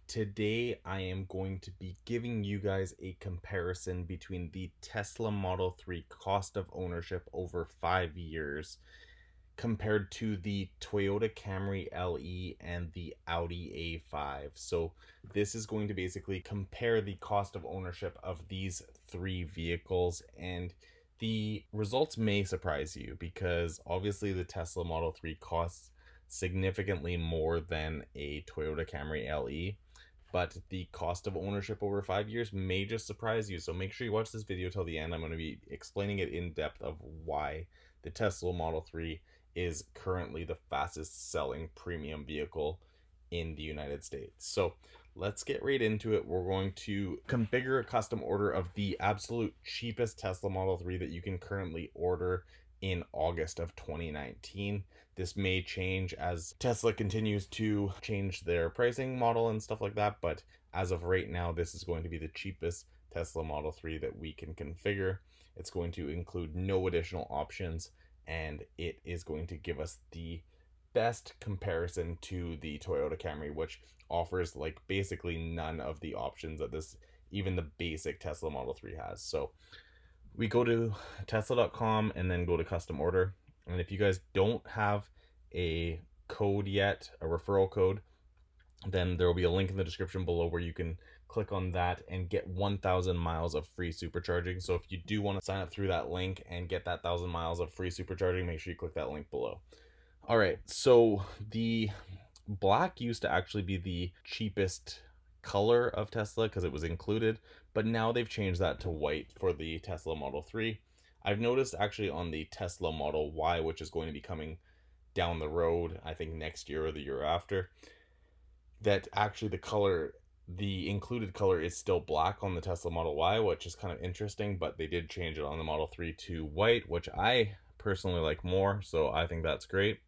Today I am going to be giving you guys a comparison between the Tesla Model 3 cost of ownership over 5 years compared to the Toyota Camry LE and the Audi A5. So this is going to basically compare the cost of ownership of these three vehicles, and the results may surprise you because obviously the Tesla Model 3 costs significantly more than a Toyota Camry LE, but the cost of ownership over 5 years may just surprise you. So make sure you watch this video till the end. I'm going to be explaining it in depth of why the Tesla Model 3 is currently the fastest selling premium vehicle in the United States. So let's get right into it. We're going to configure a custom order of the absolute cheapest Tesla Model 3 that you can currently order in August of 2019. This may change as Tesla continues to change their pricing model and stuff like that, but as of right now, this is going to be the cheapest Tesla Model 3 that we can configure. It's going to include no additional options, and it is going to give us the best comparison to the Toyota Camry, which offers like basically none of the options that this even the basic Tesla Model 3 has. So we go to tesla.com and then go to custom order. And if you guys don't have a code yet, a referral code, then there will be a link in the description below where you can click on that and get 1,000 miles of free supercharging. So if you do want to sign up through that link and get that 1,000 miles of free supercharging, make sure you click that link below. All right, so the black used to actually be the cheapest color of Tesla because it was included, but now they've changed that to white for the Tesla Model 3. I've noticed actually on the Tesla Model Y, which is going to be coming down the road, I think next year or the year after, that actually the included color is still black on the Tesla Model Y, which is kind of interesting, but they did change it on the Model 3 to white, which I personally like more, so I think that's great.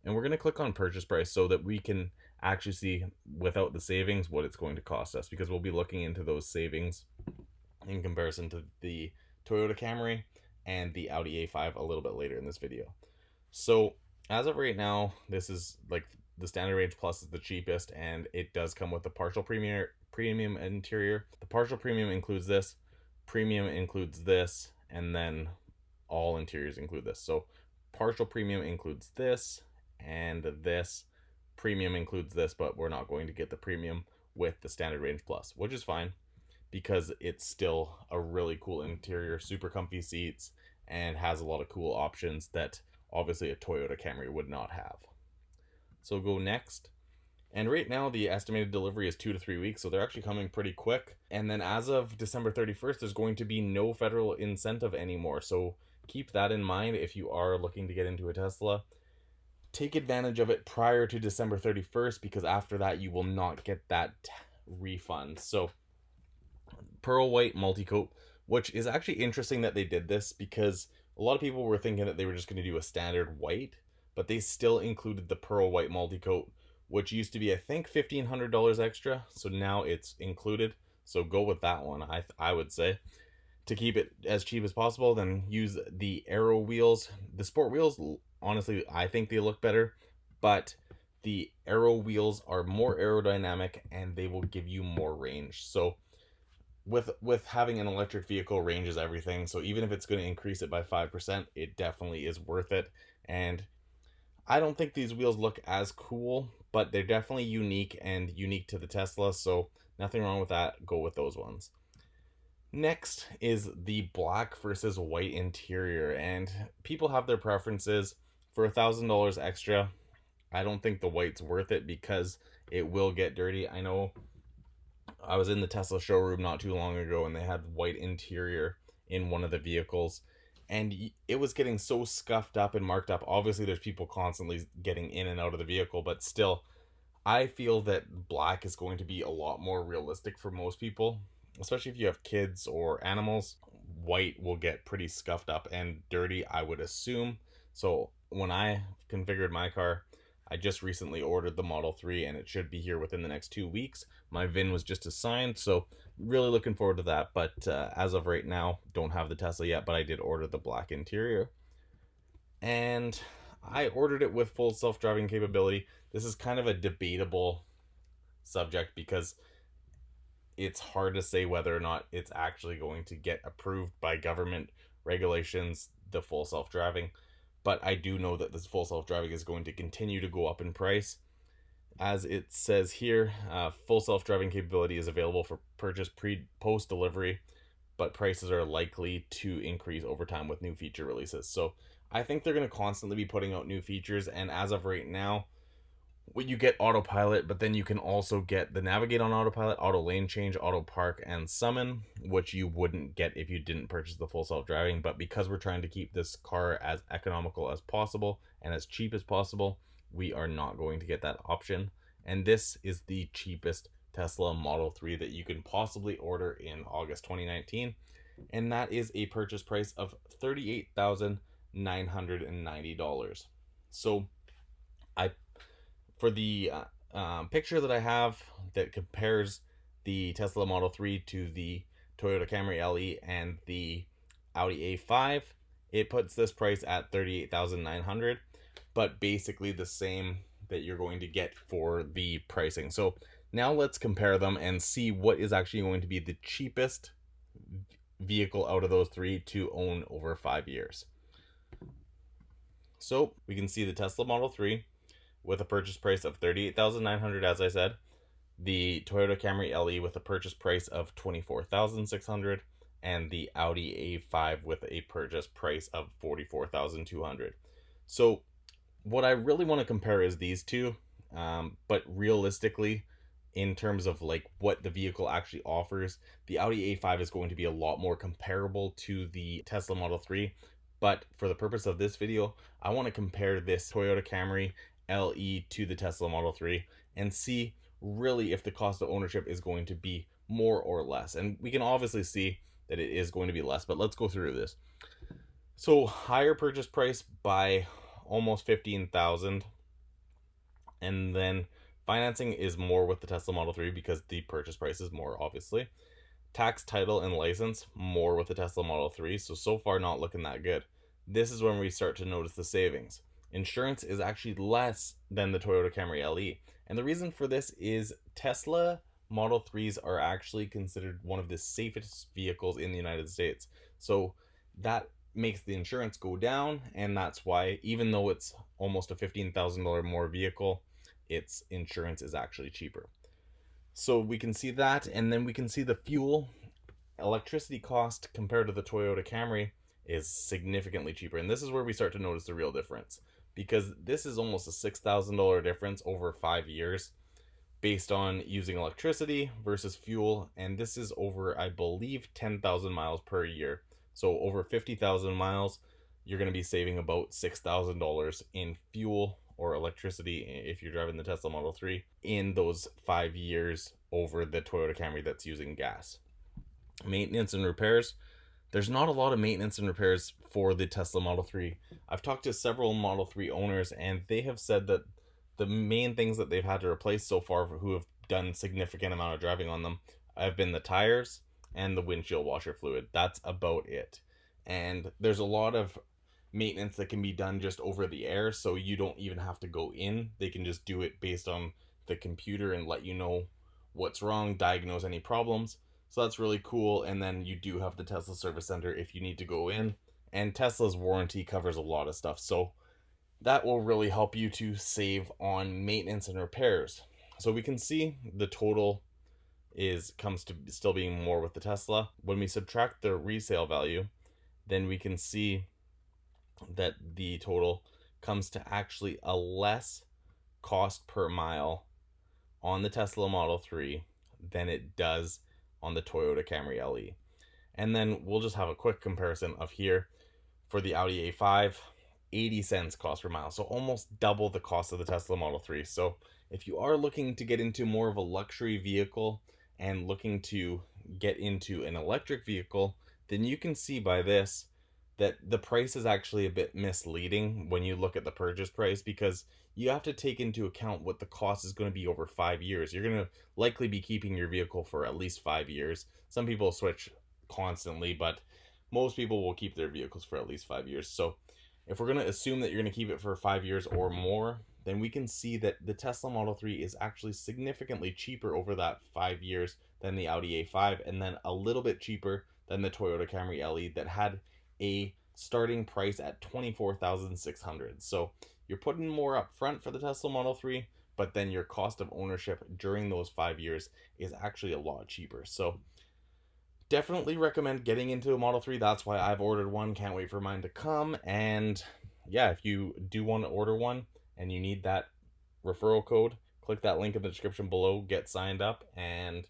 And we're going to click on purchase price so that we can actually see without the savings what it's going to cost us, because we'll be looking into those savings in comparison to the Toyota Camry and the Audi A5 a little bit later in this video. So as of right now, this is like the standard range plus is the cheapest, and it does come with the partial premium interior. The partial premium includes this, premium includes this, and then all interiors include this. So partial premium includes this and this, premium includes this, but we're not going to get the premium with the standard range plus, which is fine because it's still a really cool interior, super comfy seats, and has a lot of cool options that obviously a Toyota Camry would not have. So go next. And right now the estimated delivery is 2 to 3 weeks, so they're actually coming pretty quick. And then as of December 31st, there's going to be no federal incentive anymore. So keep that in mind if you are looking to get into a Tesla. Take advantage of it prior to December 31st, because after that you will not get that refund. So pearl white multi-coat, which is actually interesting that they did this, because a lot of people were thinking that they were just going to do a standard white, but they still included the pearl white multi-coat, which used to be I think $1,500 extra, so now it's included. So go with that one. I would say to keep it as cheap as possible, then use the Aero wheels. The sport wheels, honestly, I think they look better, but the Aero wheels are more aerodynamic and they will give you more range. So with having an electric vehicle, range is everything. So even if it's going to increase it by 5%, it definitely is worth it. And I don't think these wheels look as cool, but they're definitely unique and unique to the Tesla, so nothing wrong with that. Go with those ones. Next is the black versus white interior, and people have their preferences. For $1,000 extra, I don't think the white's worth it because it will get dirty. I know I was in the Tesla showroom not too long ago and they had white interior in one of the vehicles, and it was getting so scuffed up and marked up. Obviously there's people constantly getting in and out of the vehicle, but still I feel that black is going to be a lot more realistic for most people, especially if you have kids or animals. White will get pretty scuffed up and dirty, I would assume. So when I configured my car, I just recently ordered the Model 3 and it should be here within the next 2 weeks. My VIN was just assigned, so really looking forward to that. But as of right now, don't have the Tesla yet, but I did order the black interior. And I ordered it with full self-driving capability. This is kind of a debatable subject because it's hard to say whether or not it's actually going to get approved by government regulations, the full self-driving. But I do know that this full self-driving is going to continue to go up in price. As it says here, full self-driving capability is available for purchase post delivery, but prices are likely to increase over time with new feature releases. So I think they're going to constantly be putting out new features, and as of right now, you get autopilot, but then you can also get the navigate on autopilot, auto lane change, auto park, and summon, which you wouldn't get if you didn't purchase the full self-driving. But because we're trying to keep this car as economical as possible and as cheap as possible, we are not going to get that option. And this is the cheapest Tesla Model 3 that you can possibly order in August 2019, and that is a purchase price of $38,990. So I for the picture that I have that compares the Tesla Model 3 to the Toyota Camry LE and the Audi A5, it puts this price at $38,900, but basically the same that you're going to get for the pricing. So now let's compare them and see what is actually going to be the cheapest vehicle out of those three to own over 5 years. So we can see the Tesla Model 3 with a purchase price of $38,900, as I said, the Toyota Camry LE with a purchase price of $24,600, and the Audi A5 with a purchase price of $44,200. So what I really want to compare is these two, but realistically, in terms of like what the vehicle actually offers, the Audi A5 is going to be a lot more comparable to the Tesla Model 3. But for the purpose of this video, I want to compare this Toyota Camry LE to the Tesla Model 3 and see really if the cost of ownership is going to be more or less. And we can obviously see that it is going to be less, but let's go through this. So higher purchase price by almost $15,000, and then financing is more with the Tesla Model 3 because the purchase price is more, obviously. Tax, title, and license more with the Tesla Model 3, so far not looking that good. This is when we start to notice the savings. Insurance is actually less than the Toyota Camry LE, and the reason for this is Tesla Model 3s are actually considered one of the safest vehicles in the United States. So that makes the insurance go down, and that's why, even though it's almost a $15,000 more vehicle, its insurance is actually cheaper. So we can see that, and then we can see the fuel electricity cost compared to the Toyota Camry is significantly cheaper, and this is where we start to notice the real difference, because this is almost a $6,000 difference over 5 years based on using electricity versus fuel, and this is over, I believe, 10,000 miles per year. So over 50,000 miles, you're going to be saving about $6,000 in fuel or electricity if you're driving the Tesla Model 3 in those 5 years over the Toyota Camry that's using gas. Maintenance and repairs. There's not a lot of maintenance and repairs for the Tesla Model 3. I've talked to several Model 3 owners, and they have said that the main things that they've had to replace so far, who have done significant amount of driving on them, have been the tires and the windshield washer fluid. That's about it. And there's a lot of maintenance that can be done just over the air, so you don't even have to go in. They can just do it based on the computer and let you know what's wrong, diagnose any problems. So that's really cool. And then you do have the Tesla service center if you need to go in, and Tesla's warranty covers a lot of stuff, so that will really help you to save on maintenance and repairs. So we can see the total comes to still being more with the Tesla. When we subtract the resale value, then we can see that the total comes to actually a less cost per mile on the Tesla Model 3 than it does on the Toyota Camry LE. And then we'll just have a quick comparison of here for the Audi A5, 80 cents cost per mile, so almost double the cost of the Tesla Model 3. So if you are looking to get into more of a luxury vehicle and looking to get into an electric vehicle, then you can see by this that the price is actually a bit misleading when you look at the purchase price, because you have to take into account what the cost is going to be over 5 years. You're going to likely be keeping your vehicle for at least 5 years. Some people switch constantly, but most people will keep their vehicles for at least 5 years. So if we're going to assume that you're going to keep it for 5 years or more, then we can see that the Tesla Model 3 is actually significantly cheaper over that 5 years than the Audi A5, and then a little bit cheaper than the Toyota Camry LE that had a starting price at $24,600. So you're putting more up front for the Tesla Model 3, but then your cost of ownership during those 5 years is actually a lot cheaper. So definitely recommend getting into a Model 3. That's why I've ordered one. Can't wait for mine to come. And yeah, if you do want to order one and you need that referral code, click that link in the description below, get signed up, and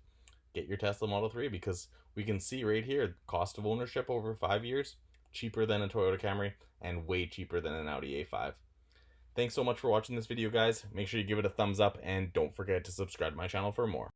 get your Tesla Model 3, because we can see right here, cost of ownership over 5 years, cheaper than a Toyota Camry and way cheaper than an Audi A5. Thanks so much for watching this video, guys. Make sure you give it a thumbs up and don't forget to subscribe to my channel for more.